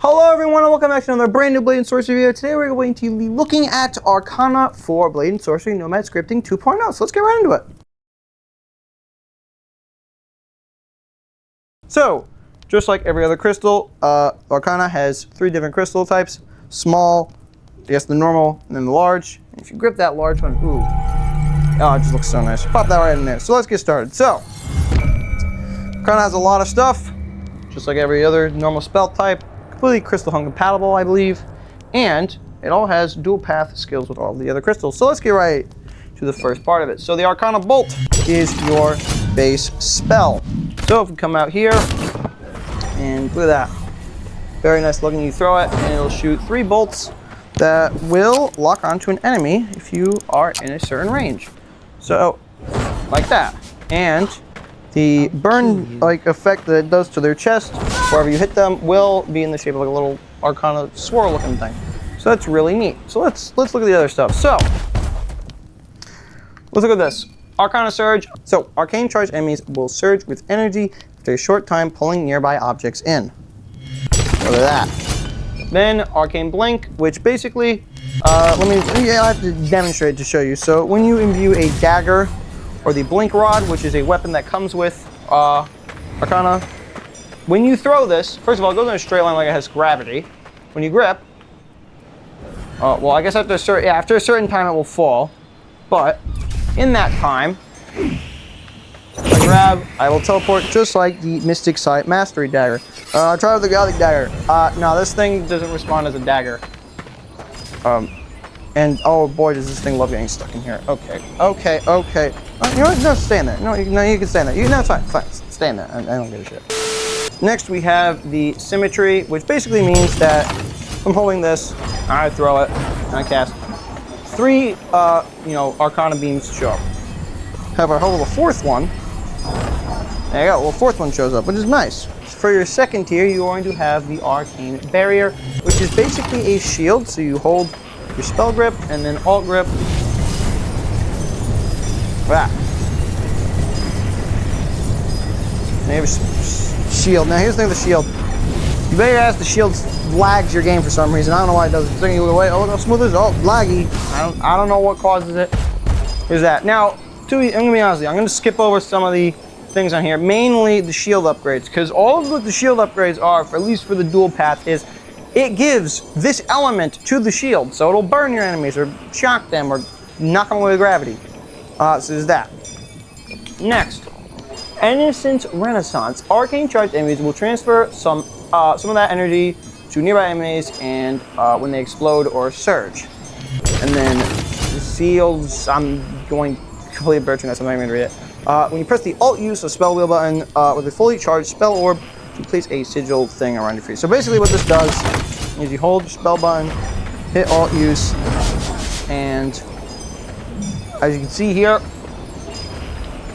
Hello everyone and welcome back to another brand new Blade and Sorcery video. Today we're going to be looking at Arcana for Blade and Sorcery Nomad Scripting 2.0. So let's get right into it. So, just like every other crystal, Arcana has three different crystal types. Small, I guess the normal, and then the large. And if you grip that large one, ooh. Oh, it just looks so nice. Pop that right in there. So let's get started. So, Arcana has a lot of stuff, just like every other normal spell type. Completely crystal hung compatible, I believe, and it all has dual path skills with all the other crystals. So let's get right to the first part of it. So the Arcana Bolt is your base spell. So if we come out here and look at that, very nice looking. You throw it and it'll shoot 3 bolts that will lock onto an enemy if you are in a certain range. So like that, and the burn-like effect that it does to their chest, wherever you hit them, will be in the shape of like a little Arcana swirl-looking thing. So that's really neat. So let's look at the other stuff. So let's look at this. Arcana Surge. So arcane charged enemies will surge with energy after a short time, pulling nearby objects in. Look at that. Then Arcane Blink, which basically, I have to demonstrate to show you. So when you imbue a dagger or the Blink Rod, which is a weapon that comes with Arcana, when you throw this, first of all, it goes in a straight line like it has gravity. When you grip, well, I guess after a certain time it will fall, but in that time, I grab, I will teleport just like the Mystic Sight Mastery Dagger. Try with the Gothic Dagger. No, this thing doesn't respond as a dagger. And oh boy, does this thing love getting stuck in here. Okay. Oh, you know what? No, stay in there. No, you can stay in there. No, it's fine. Stay in there. I don't give a shit. Next, we have the Symmetry, which basically means that I'm holding this, I throw it, and I cast 3, Arcana beams show up. However, I hold the 4th one. There you go. Well, 4th one shows up, which is nice. For your second tier, you are going to have the Arcane Barrier, which is basically a shield. So you hold your spell grip and then alt grip. Wow. Now you have a shield. Now here's the thing with the shield. You bet your ass the shield lags your game for some reason. I don't know why it does. It's thinking you away. Oh, look how smooth it is. Oh, laggy. I don't know what causes it. Here's that. Now, I'm gonna be honest with you. I'm gonna skip over some of the things on here. Mainly the shield upgrades, because all of what the shield upgrades are, at least for the dual path, is it gives this element to the shield, so it'll burn your enemies or shock them or knock them away with gravity. So there's that. Next, Innocence Renaissance. Arcane charged enemies will transfer some of that energy to nearby enemies and when they explode or surge. And then the seals, I'm going completely birching this, I'm not even gonna read it. When you press the Alt use of spell wheel button with a fully charged spell orb, to place a sigil thing around your feet. So basically what this does is you hold your spell button, hit Alt use, and as you can see here,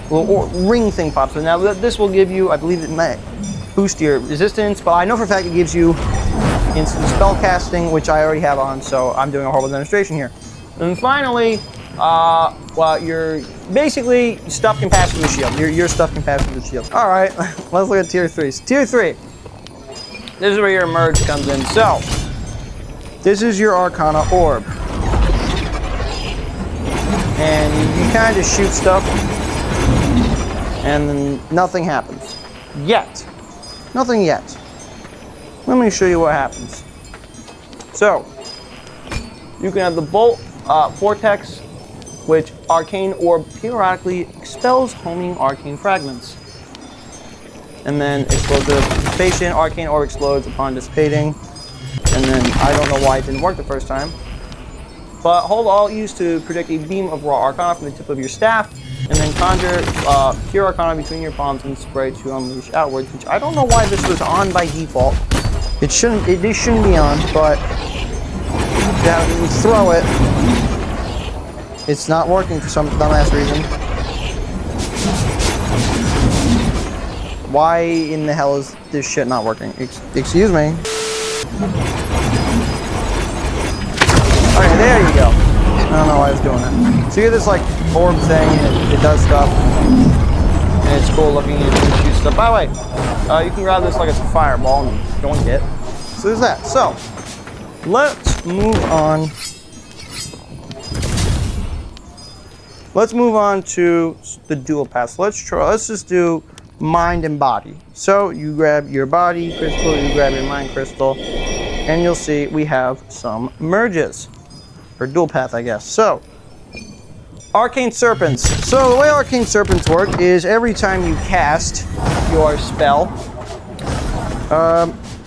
a little ring thing pops up. Now this will give you, I believe it might boost your resistance, but I know for a fact it gives you instant spell casting, which I already have on, so I'm doing a horrible demonstration here. And finally, well, you're basically stuff can pass through the shield. Your stuff can pass through the shield. All right, let's look at tier 3. So tier 3. This is where your emerge comes in. So this is your Arcana orb, and you kind of shoot stuff, and then nothing happens yet. Nothing yet. Let me show you what happens. So you can have the Bolt Vortex, which Arcane Orb periodically expels homing arcane fragments. And then explosive dissipation, Arcane Orb explodes upon dissipating. And then I don't know why it didn't work the first time. But hold Alt use to project a beam of raw Arcana from the tip of your staff, and then conjure pure Arcana between your palms and spray to unleash outwards, which I don't know why this was on by default. This shouldn't be on, but when you throw it, it's not working for some dumbass reason. Why in the hell is this shit not working? Excuse me. Okay, there you go. I don't know why I was doing that. So you get this like orb thing, it does stuff. And it's cool looking, you can shoot stuff. By the way, you can grab this like it's a fireball and doink it. So there's that. So let's move on. Let's move on to the dual paths. Let's just do mind and body. So you grab your body crystal, you grab your mind crystal, and you'll see we have some merges. Or dual path, I guess. So, Arcane Serpents. So the way Arcane Serpents work is every time you cast your spell,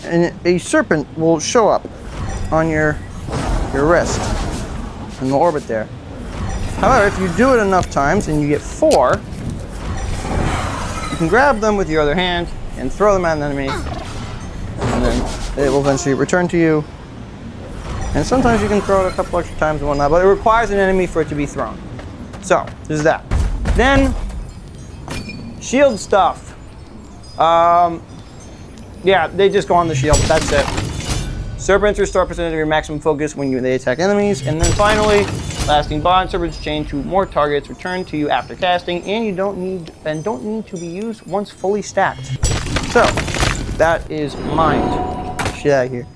and a serpent will show up on your wrist in the orbit there. However, if you do it enough times and you get 4, you can grab them with your other hand and throw them at an enemy, and then it will eventually return to you. And sometimes you can throw it a couple extra times and whatnot, but it requires an enemy for it to be thrown. So, there's that. Then, shield stuff. Yeah, they just go on the shield, that's it. Serpents restore percentage of your maximum focus when they attack enemies. And then finally, lasting bond, serpents chain to more targets, return to you after casting, and you don't need to be used once fully stacked. So, that is mind. Shit out of here.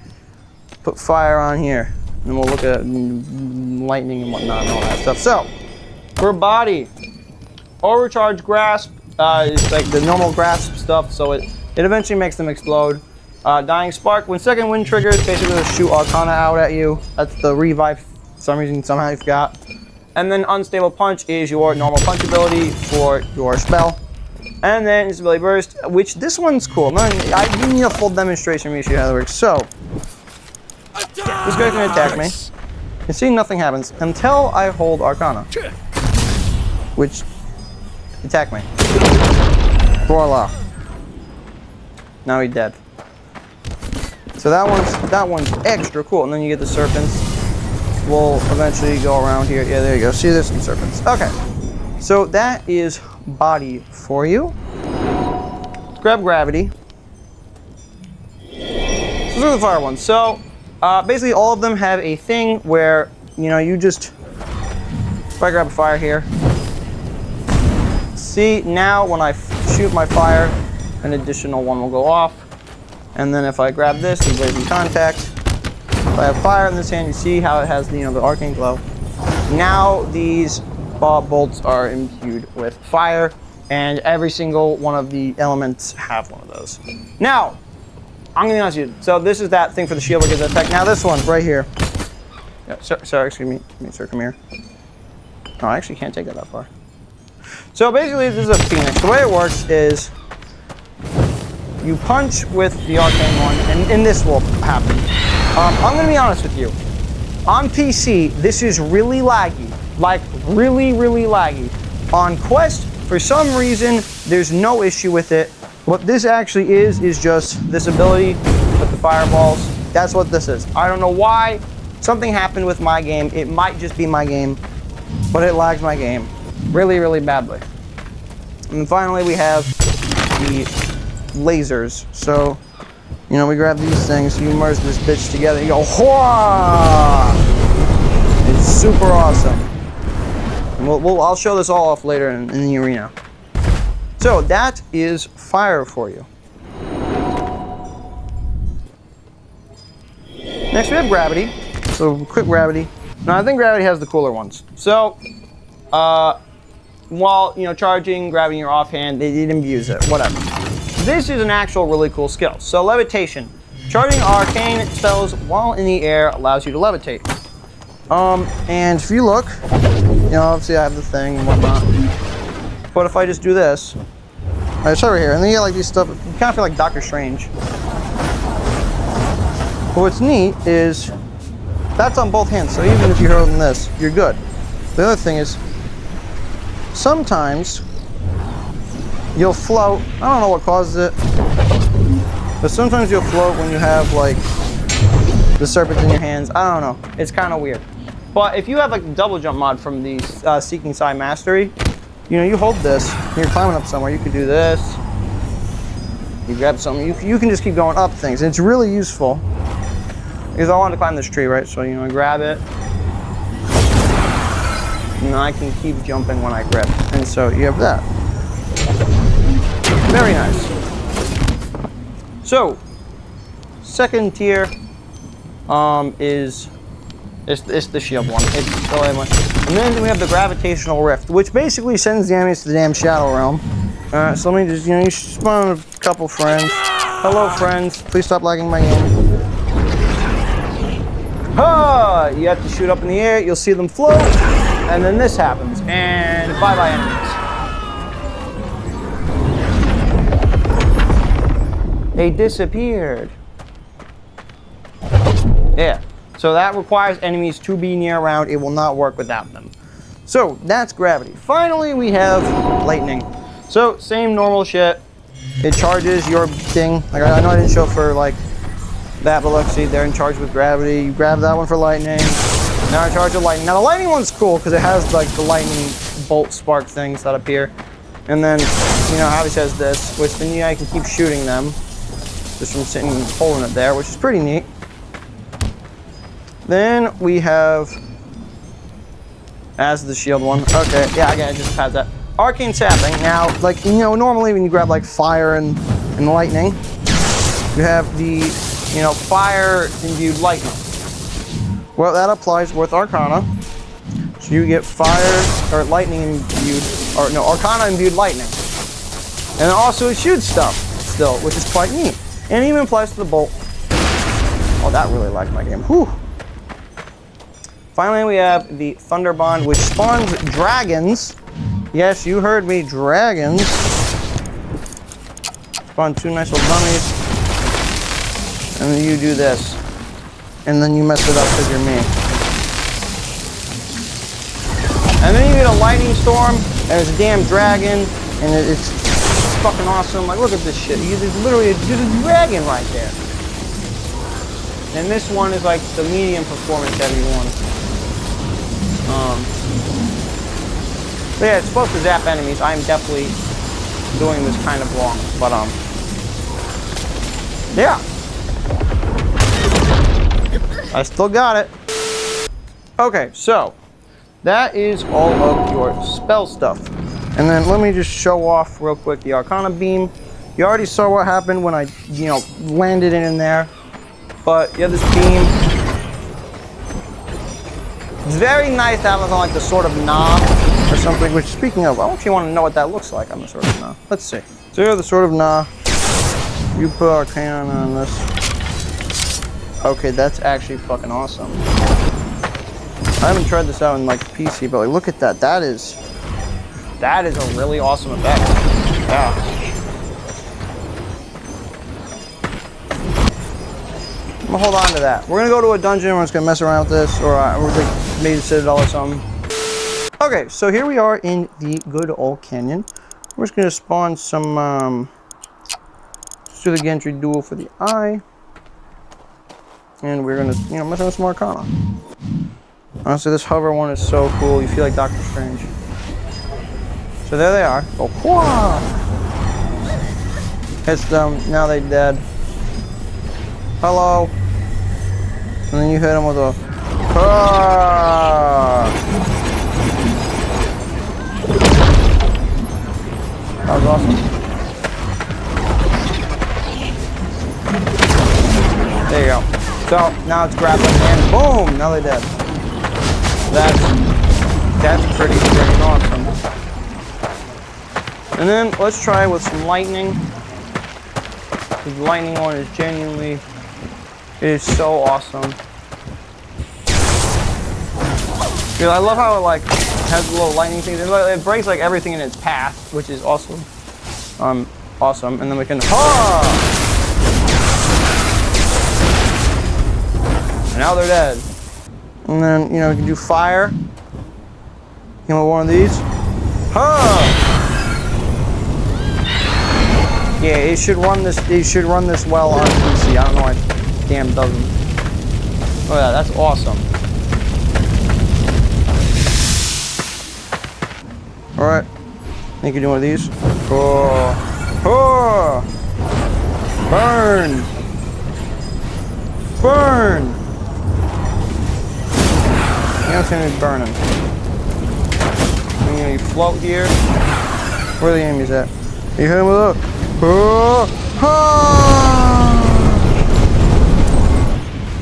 Put fire on here, and we'll look at lightning and whatnot and all that stuff. So, for body, overcharge grasp is like the normal grasp stuff, so it eventually makes them explode. Dying spark, when second wind triggers, basically it'll shoot Arcana out at you. That's the revive, for some reason somehow you forgot. And then unstable punch is your normal punch ability for your spell. And then instability burst, which this one's cool. You need a full demonstration to see how that works. So, this guy's gonna attack me. You see, nothing happens until I hold Arcana, which attack me. Voila. Now he's dead. So that one's extra cool. And then you get the serpents. We'll eventually go around here. Yeah, there you go. See, there's some serpents. Okay. So that is body for you. Let's grab gravity. So those are the fire ones. So basically all of them have a thing where, you just, if I grab a fire here, see, now when I shoot my fire, an additional one will go off. And then if I grab this, the blazing contact, if I have fire in this hand, you see how it has the arcane glow. Now these bolts are imbued with fire, and every single one of the elements have one of those. Now, I'm gonna be honest with you. So this is that thing for the shield where it gets attacked. Now this one right here. Yeah, sorry, excuse me. Sir, come here. No, I actually can't take that far. So basically, this is a phoenix. The way it works is you punch with the arcane one, and this will happen. I'm gonna be honest with you. On PC, this is really laggy. Like, really, really laggy. On Quest, for some reason, there's no issue with it. What this actually is just this ability with the fireballs. That's what this is. I don't know why. Something happened with my game. It might just be my game, but it lags my game really, really badly. And then finally, we have the lasers. So, we grab these things, you merge this bitch together, you go, Hwah! It's super awesome. And I'll show this all off later in the arena. So that is fire for you. Next we have gravity. So quick gravity. Now I think gravity has the cooler ones. So while charging, grabbing your offhand, it imbues it, whatever. This is an actual really cool skill. So levitation. Charging arcane spells while in the air allows you to levitate. And if you look, obviously I have the thing and whatnot. But if I just do this, it's over here, and then you get like these stuff, you kind of feel like Doctor Strange. But what's neat is, that's on both hands, so even if you're holding this, you're good. The other thing is, sometimes you'll float. I don't know what causes it, but sometimes you'll float when you have like the serpents in your hands. I don't know. It's kind of weird. But if you have like the double jump mod from the Seeking Sai Mastery, you hold this, and you're climbing up somewhere. You could do this. You grab something. You can just keep going up things, and it's really useful. Because I wanted to climb this tree, right? So I grab it, and I can keep jumping when I grab it. And so you have that. Very nice. So, second tier is it's the shield one. It's the only one. And then we have the gravitational rift, which basically sends the enemies to the damn shadow realm. So let me just, you spawn a couple friends. Hello, friends. Please stop lagging my game. Ha! You have to shoot up in the air. You'll see them float, and then this happens. And bye-bye enemies. They disappeared. Yeah. So that requires enemies to be near around. It will not work without them. So that's gravity. Finally, we have lightning. So same normal shit. It charges your thing. Like I know I didn't show for like that, but look, see, they're in charge with gravity. You grab that one for lightning. Now I charge with lightning. Now the lightning one's cool because it has like the lightning bolt spark things that appear. And then, obviously has this, which then I can keep shooting them just from sitting and holding it there, which is pretty neat. Then we have, as the shield one. Okay, yeah, I just had that. Arcane sapping. Now, like, normally when you grab like fire and lightning, you have the, fire imbued lightning. Well, that applies with Arcana. So you get fire or lightning imbued, or no, Arcana imbued lightning. And it also shoots stuff still, which is quite neat. And it even applies to the bolt. Oh, that really lagged my game. Whew. Finally, we have the Thunder Bond, which spawns dragons. Yes, you heard me, dragons. Spawn two nice little dummies. And then you do this. And then you mess it up because you're me. And then you get a lightning storm, and it's a damn dragon, and it's fucking awesome. Like, look at this shit. There's literally a dragon right there. And this one is like the medium performance heavy one. But yeah, it's supposed to zap enemies. I'm definitely doing this kind of wrong, but yeah. I still got it. Okay, so that is all of your spell stuff. And then let me just show off real quick the Arcana beam. You already saw what happened when I, landed it in there. But you have this beam. It's very nice to have it on like the Sword of Na or something, which speaking of, I actually want to know what that looks like on the Sword of Na. Let's see. So you have the Sword of Na. You put Arcana on this. Okay, that's actually fucking awesome. I haven't tried this out in like PC, but like, look at that. That is a really awesome effect. Yeah. I'm gonna hold on to that. We're gonna go to a dungeon. We're just gonna mess around with this, or we're like maybe Citadel or something. Okay, so here we are in the good old canyon. We're just gonna spawn some. Let's do the gantry duel for the eye, and we're gonna mess with some Arcana. Honestly, this hover one is so cool. You feel like Doctor Strange. So there they are. Oh, whoa! Hits them. Now they're dead. Hello. And then you hit them with a. That was awesome. There you go. So now it's grappling and boom! Now they're dead. That's pretty awesome. And then let's try with some lightning. The lightning one is genuinely, it is so awesome. Dude, I love how it like has little lightning things. It breaks like everything in its path, which is awesome. Awesome. And then we can and now they're dead. And then we can do fire. With one of these. Yeah, it should run this. It should run this well on PC. I don't know why it damn doesn't. Oh yeah, that's awesome. All right, you can do one of these. Burn! Burn! You don't see me burning. And, you float here. Where are the enemies at? You hit him with a.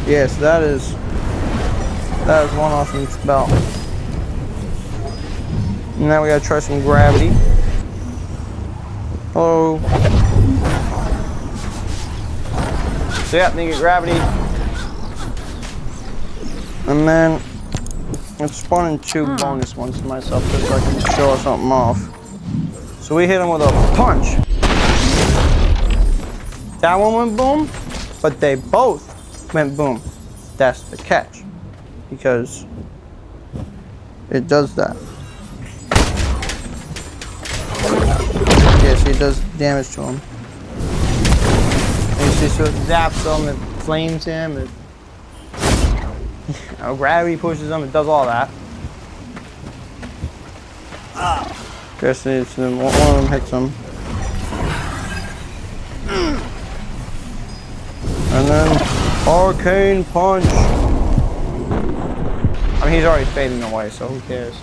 Yes, that is one awesome spell. Now we gotta try some gravity. Hello. So yeah, then get gravity. And then let's spawn in 2 bonus ones to myself just so I can show us something off. So we hit him with a punch. That one went boom, but they both went boom. That's the catch, because it does that. Yes, it does damage to him. And you see, so it zaps him, it flames him, it gravity pushes him, it does all that. Guess it's one of them hits him. And then Arcane Punch. I mean, he's already fading away, so who cares?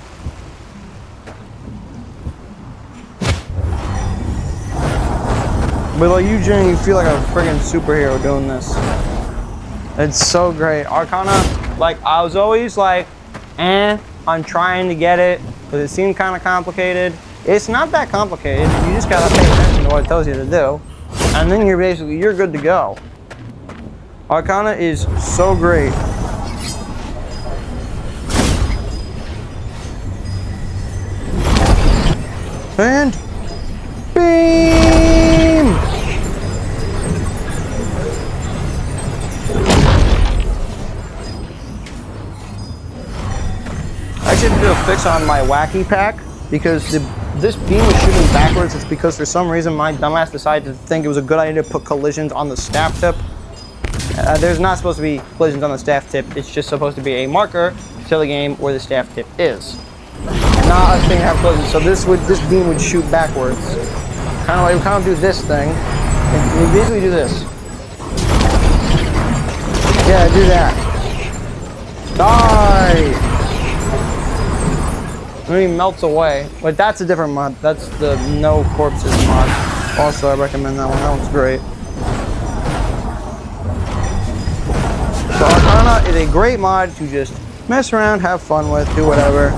But like, you genuinely feel like a friggin' superhero doing this. It's so great. Arcana, like, I was always like, on trying to get it, but it seemed kind of complicated. It's not that complicated. You just gotta pay attention to what it tells you to do, and then you're good to go. Arcana is so great. And beam! I should do a fix on my wacky pack, because this beam was shooting backwards. It's because for some reason my dumbass decided to think it was a good idea to put collisions on the staff tip. There's not supposed to be collisions on the staff tip. It's just supposed to be a marker to tell the game where the staff tip is. Not a thing to have collisions. So this beam would shoot backwards. Kind of like, we kind of do this thing. And we basically do this. Yeah, do that. Die! And then he melts away. But that's a different mod. That's the no corpses mod. Also, I recommend that one. That one's great. So Arcana is a great mod to just mess around, have fun with, do whatever.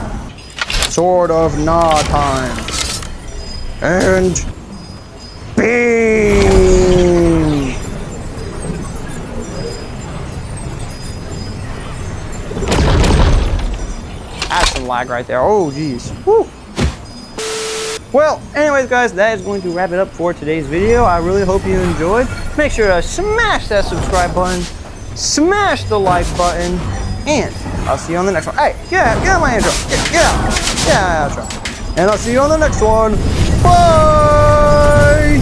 Sword of Gnaw time. And beam! That's some lag right there. Oh, geez. Woo. Well, anyways, guys, that is going to wrap it up for today's video. I really hope you enjoyed. Make sure to smash that subscribe button. Smash the like button, and I'll see you on the next one. Hey, get out my intro. Get out. Yeah, outro. And I'll see you on the next one. Bye!